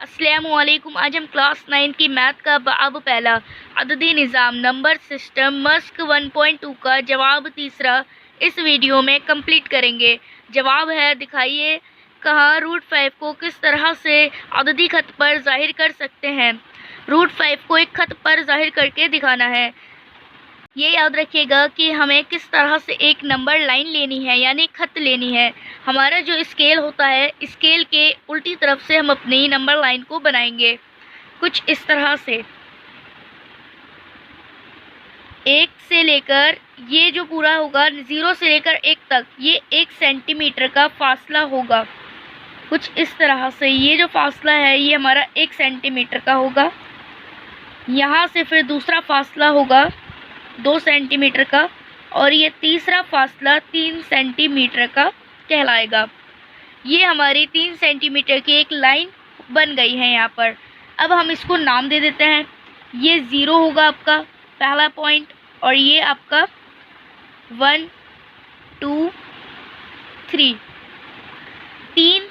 अस्सलामुअलैकुम। आज हम क्लास 9 की मैथ का बाब पहला अददी निज़ाम नंबर सिस्टम मस्क 1.2 का जवाब तीसरा इस वीडियो में कंप्लीट करेंगे। जवाब है, दिखाइए कहाँ √5 को किस तरह से अददी खत पर जाहिर कर सकते हैं। √5 को एक खत पर जाहिर करके दिखाना है। ये याद रखिएगा कि हमें किस तरह से एक नंबर लाइन लेनी है, यानी खत लेनी है। हमारा जो स्केल होता है, स्केल के उल्टी तरफ से हम अपनी नंबर लाइन को बनाएंगे कुछ इस तरह से। 1 से लेकर ये जो पूरा होगा 0 से लेकर 1 तक, ये 1 सेंटीमीटर का फासला होगा कुछ इस तरह से। ये जो फासला है ये हमारा 1 सेंटीमीटर का होगा। यहाँ से फिर दूसरा फासला होगा 2 सेंटीमीटर का, और ये तीसरा फासला 3 सेंटीमीटर का कहलाएगा। ये हमारी 3 सेंटीमीटर की एक लाइन बन गई है यहाँ पर। अब हम इसको नाम दे देते हैं। ये 0 होगा आपका पहला पॉइंट, और ये आपका 1 2 3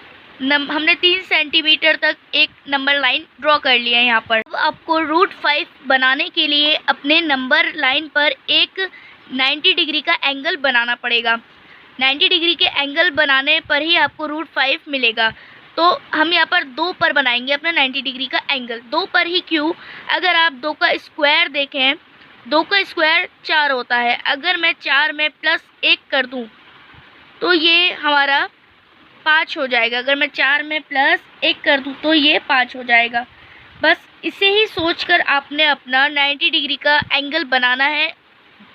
हमने 3 सेंटीमीटर तक एक नंबर लाइन ड्रॉ कर लिया है यहाँ पर। अब आपको √5 बनाने के लिए अपने नंबर लाइन पर एक 90 डिग्री का एंगल बनाना पड़ेगा। 90 डिग्री के एंगल बनाने पर ही आपको √5 मिलेगा। तो हम यहाँ पर 2 पर बनाएंगे अपना 90 डिग्री का एंगल। 2 पर ही क्यों? अगर आप 2 का स्क्वायर देखें, 2 का स्क्वायर 4 होता है। अगर मैं 4 में +1 कर दूँ तो ये हमारा 5 हो जाएगा। अगर मैं 4 में +1 कर दूँ तो ये 5 हो जाएगा। बस इसे ही सोचकर आपने अपना 90 डिग्री का एंगल बनाना है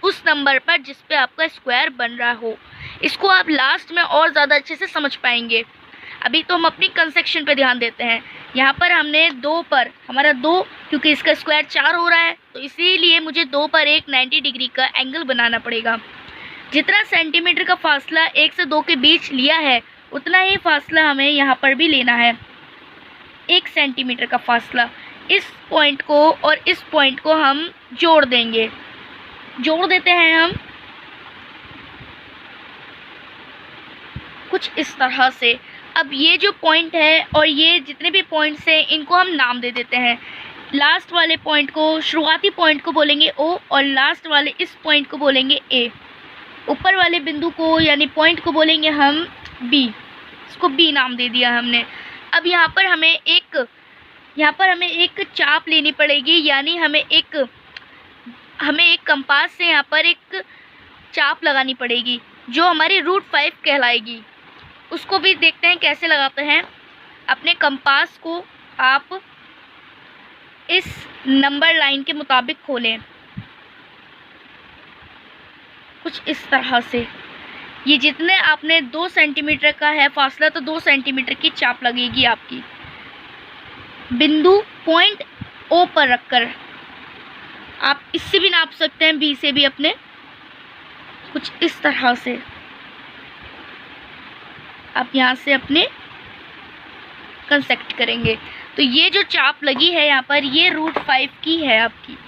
उस नंबर पर जिस पे आपका स्क्वायर बन रहा हो। इसको आप लास्ट में और ज़्यादा अच्छे से समझ पाएंगे। अभी तो हम अपनी कंसेक्शन पे ध्यान देते हैं। यहाँ पर हमने 2 पर, हमारा 2 क्योंकि इसका स्क्वायर 4 हो रहा है, तो इसीलिए मुझे 2 पर एक 90 डिग्री का एंगल बनाना पड़ेगा। जितना सेंटीमीटर का फासला 1 से 2 के बीच लिया है, उतना ही फासला हमें यहाँ पर भी लेना है, 1 सेंटीमीटर का फासला। इस पॉइंट को और इस पॉइंट को हम जोड़ देंगे, जोड़ देते हैं हम कुछ इस तरह से। अब ये जो पॉइंट है और ये जितने भी पॉइंट्स हैं इनको हम नाम दे देते हैं। लास्ट वाले पॉइंट को, शुरुआती पॉइंट को बोलेंगे O, और लास्ट वाले इस पॉइंट को बोलेंगे A। ऊपर वाले बिंदु को यानी पॉइंट को बोलेंगे हम B। इसको B नाम दे दिया हमने। अब यहाँ पर हमें एक चाप लेनी पड़ेगी, यानी हमें एक कंपास से यहाँ पर एक चाप लगानी पड़ेगी जो हमारी √5 कहलाएगी। उसको भी देखते हैं कैसे लगाते हैं। अपने कंपास को आप इस नंबर लाइन के मुताबिक खोलें कुछ इस तरह से। ये जितने आपने 2 सेंटीमीटर का है फासला, तो 2 सेंटीमीटर की चाप लगेगी आपकी। बिंदु पॉइंट O पर रखकर आप इससे भी नाप सकते हैं, B से भी अपने कुछ इस तरह से। आप यहाँ से अपने कंसेक्ट करेंगे। तो ये जो चाप लगी है यहाँ पर, ये √5 की है आपकी।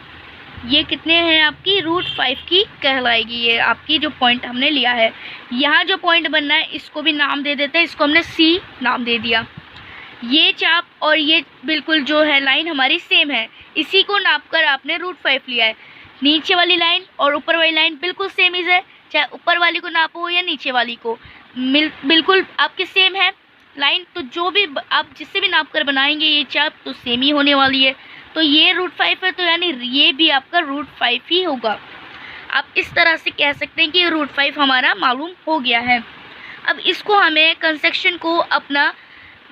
ये कितने हैं आपकी? √5 की कहलाएगी ये आपकी जो पॉइंट हमने लिया है। यहाँ जो पॉइंट बनना है इसको भी नाम दे देते हैं। इसको हमने C नाम दे दिया। ये चाप और ये बिल्कुल जो है लाइन हमारी सेम है, इसी को नापकर आपने √5 लिया है। नीचे वाली लाइन और ऊपर वाली लाइन बिल्कुल सेम ही है, चाहे ऊपर वाली को नापो या नीचे वाली को, बिल्कुल आपके सेम है लाइन। तो जो भी आप जिससे भी नाप कर बनाएंगे ये चाप तो सेम ही होने वाली है। तो ये √5 है, तो यानी ये भी आपका √5 ही होगा। आप इस तरह से कह सकते हैं कि √5 हमारा मालूम हो गया है। अब इसको हमें कंसेक्शन को अपना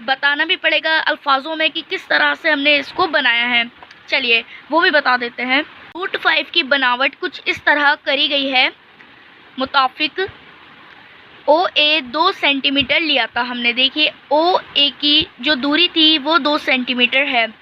बताना भी पड़ेगा अल्फाजों में कि किस तरह से हमने इसको बनाया है। चलिए वो भी बता देते हैं। √5 की बनावट कुछ इस तरह करी गई है। मुताबिक OA 2 सेंटीमीटर लिया था हमने। देखिए OA की जो दूरी थी वो 2 सेंटीमीटर है,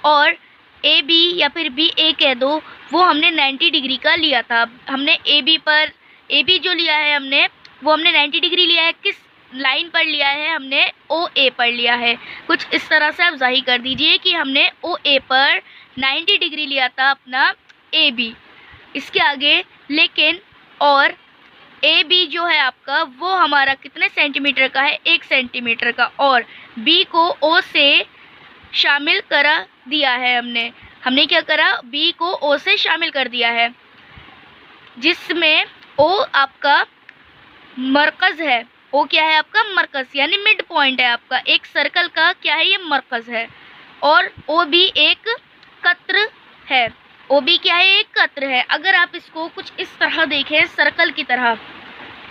और AB या फिर BA कह दो, वो हमने 90 डिग्री का लिया था। हमने AB जो लिया है हमने, वो हमने 90 डिग्री लिया है। किस लाइन पर लिया है? हमने OA पर लिया है। कुछ इस तरह से आप जाहिर कर दीजिए कि हमने OA पर 90 डिग्री लिया था अपना AB। इसके आगे लेकिन और ए बी जो है आपका वो हमारा कितने सेंटीमीटर का है, 1 सेंटीमीटर का, और बी को ओ से शामिल करा दिया है। हमने क्या करा, बी को ओ से शामिल कर दिया है, जिसमें ओ आपका मरकज है। ओ क्या है आपका, मरकज, यानी मिड पॉइंट है आपका, एक सर्कल का क्या है, ये मरकज है। और ओ बी एक कत्र है। ओ बी क्या है, एक कत्र है। अगर आप इसको कुछ इस तरह देखें, सर्कल की तरह,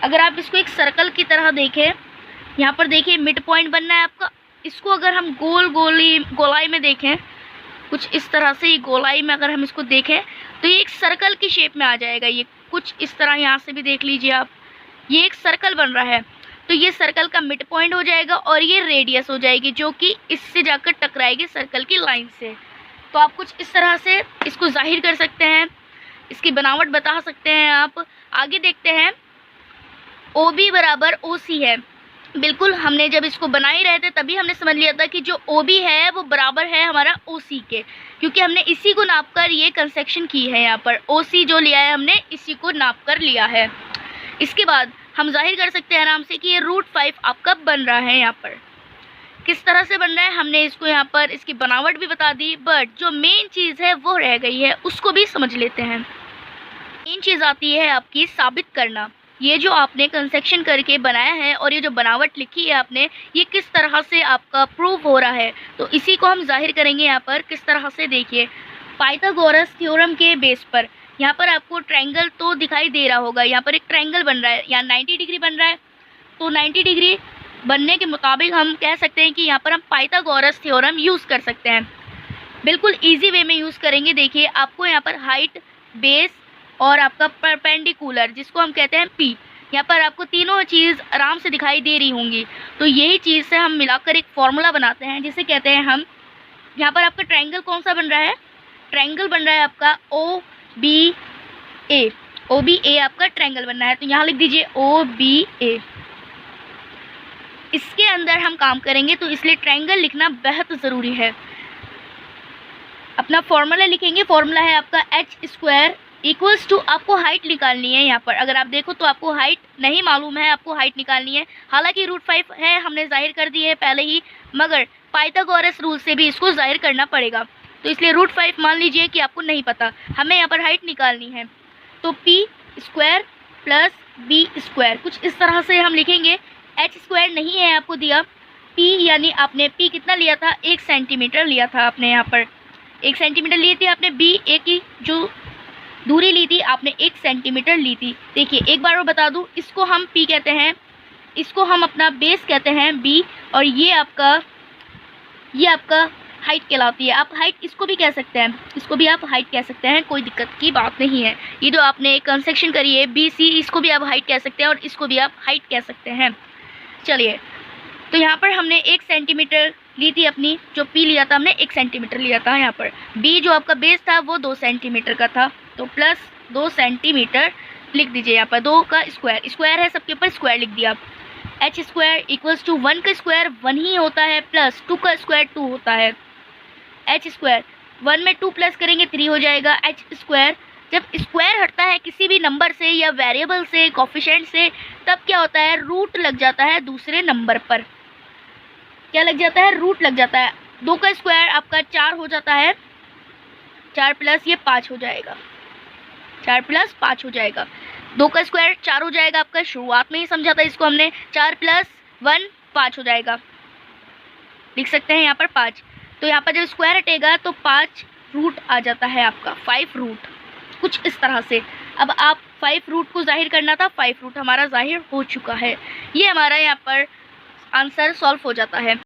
अगर आप इसको एक सर्कल की तरह देखें, यहाँ पर देखिए मिड पॉइंट बनना है आपका। इसको अगर हम गोलाई में देखें, कुछ इस तरह से, ये गोलाई में अगर हम इसको देखें तो ये एक सर्कल की शेप में आ जाएगा। ये कुछ इस तरह, यहाँ से भी देख लीजिए आप, ये एक सर्कल बन रहा है। तो ये सर्कल का मिड पॉइंट हो जाएगा और ये रेडियस हो जाएगी, जो कि इससे जाकर टकराएगी सर्कल की लाइन से। तो आप कुछ इस तरह से इसको जाहिर कर सकते हैं, इसकी बनावट बता सकते हैं आप। आगे देखते हैं, ओ बी बराबर ओ सी है। बिल्कुल, हमने जब इसको बना ही रहे थे तभी हमने समझ लिया था कि जो ओ बी है वो बराबर है हमारा ओ सी के, क्योंकि हमने इसी को नाप कर ये कंसेक्शन की है। यहाँ पर ओ सी जो लिया है हमने, इसी को नाप कर लिया है। इसके बाद हम जाहिर कर सकते हैं आराम से कि ये √5 आपका बन रहा है। यहाँ पर किस तरह से बन रहा है, हमने इसको यहाँ पर इसकी बनावट भी बता दी, बट जो मेन चीज़ है वो रह गई है, उसको भी समझ लेते हैं। मेन चीज़ आती है आपकी साबित करना। ये जो आपने कंसेक्शन करके बनाया है और ये जो बनावट लिखी है आपने, ये किस तरह से आपका प्रूव हो रहा है, तो इसी को हम जाहिर करेंगे। यहाँ पर किस तरह से, देखिए, पाइथागोरस थ्योरम के बेस पर यहाँ पर आपको ट्रायंगल तो दिखाई दे रहा होगा। यहाँ पर एक ट्रायंगल बन रहा है, यहाँ 90 डिग्री बन रहा है। तो 90 डिग्री बनने के मुताबिक हम कह सकते हैं कि यहाँ पर हम पाइथागोरस थ्योरम यूज़ कर सकते हैं। बिल्कुल ईजी वे में यूज़ करेंगे। देखिए, आपको यहाँ पर हाइट, बेस और आपका परपेंडिकुलर, जिसको हम कहते हैं पी, यहाँ पर आपको तीनों चीज़ आराम से दिखाई दे रही होंगी। तो यही चीज़ से हम मिलाकर एक फॉर्मूला बनाते हैं, जिसे कहते हैं हम, यहाँ पर आपका ट्रायंगल कौन सा बन रहा है, ट्रायंगल बन रहा है आपका ओ बी ए आपका ट्रायंगल बनना है। तो यहाँ लिख दीजिए OBA। इसके अंदर हम काम करेंगे, तो इसलिए ट्रायंगल लिखना बेहद ज़रूरी है। अपना फॉर्मूला लिखेंगे, फॉर्मूला है आपका h² इक्वल्स टू, आपको हाइट निकालनी है। यहाँ पर अगर आप देखो तो आपको हाइट नहीं मालूम है, आपको हाइट निकालनी है। हालांकि √5 है, हमने जाहिर कर दी है पहले ही, मगर पाइथागोरस रूल से भी इसको जाहिर करना पड़ेगा। तो इसलिए √5 मान लीजिए कि आपको नहीं पता, हमें यहाँ पर हाइट निकालनी है। तो p² + b², कुछ इस तरह से हम लिखेंगे। h² नहीं है आपको दिया, p यानी आपने p कितना लिया था, 1 सेंटीमीटर लिया था आपने, यहाँ पर 1 सेंटीमीटर ली थी आपने। b की जो दूरी ली थी आपने 1 सेंटीमीटर ली थी। देखिए, एक बार और बता दूँ, इसको हम p कहते हैं, इसको हम अपना बेस कहते हैं b, और ये आपका हाइट कहलाती है। आप हाइट इसको भी कह सकते हैं, इसको भी आप हाइट कह सकते हैं, कोई दिक्कत की बात नहीं है। ये जो आपने कंसेक्शन करी है BC, इसको भी आप हाइट कह सकते हैं और इसको भी आप हाइट कह सकते हैं। चलिए, तो यहाँ पर हमने 1 सेंटीमीटर ली थी अपनी, जो P लिया था हमने 1 सेंटीमीटर लिया था। यहाँ पर B जो आपका बेस था वो 2 सेंटीमीटर का था, तो प्लस 2 सेंटीमीटर लिख दीजिए। यहाँ पर 2 का स्क्वायर है, सबके ऊपर स्क्वायर लिख दिया। h² इक्वल्स टू 1 का स्क्वायर 1 ही होता है, प्लस 2 का स्क्वायर 2 होता है। h² 1 में 2 प्लस करेंगे 3 हो जाएगा। h², जब स्क्वायर हटता है किसी भी नंबर से या वेरिएबल से, कोफिशिएंट से, तब क्या होता है, रूट लग जाता है दूसरे नंबर पर। क्या लग जाता है, रूट लग जाता है। 2 का स्क्वायर आपका 4 हो जाता है, 4 प्लस ये 5 हो जाएगा, 4 प्लस 5 हो जाएगा। 2 का स्क्वायर 4 हो जाएगा आपका, शुरुआत में ही समझा था इसको हमने। 4 प्लस 1 5 हो जाएगा, लिख सकते हैं यहाँ पर 5। तो यहाँ पर जब स्क्वायर हटेगा तो 5 रूट आ जाता है आपका, 5 रूट, कुछ इस तरह से। अब आप 5 रूट को जाहिर करना था, 5 रूट हमारा जाहिर हो चुका है। ये हमारा यहाँ पर आंसर सॉल्व हो जाता है।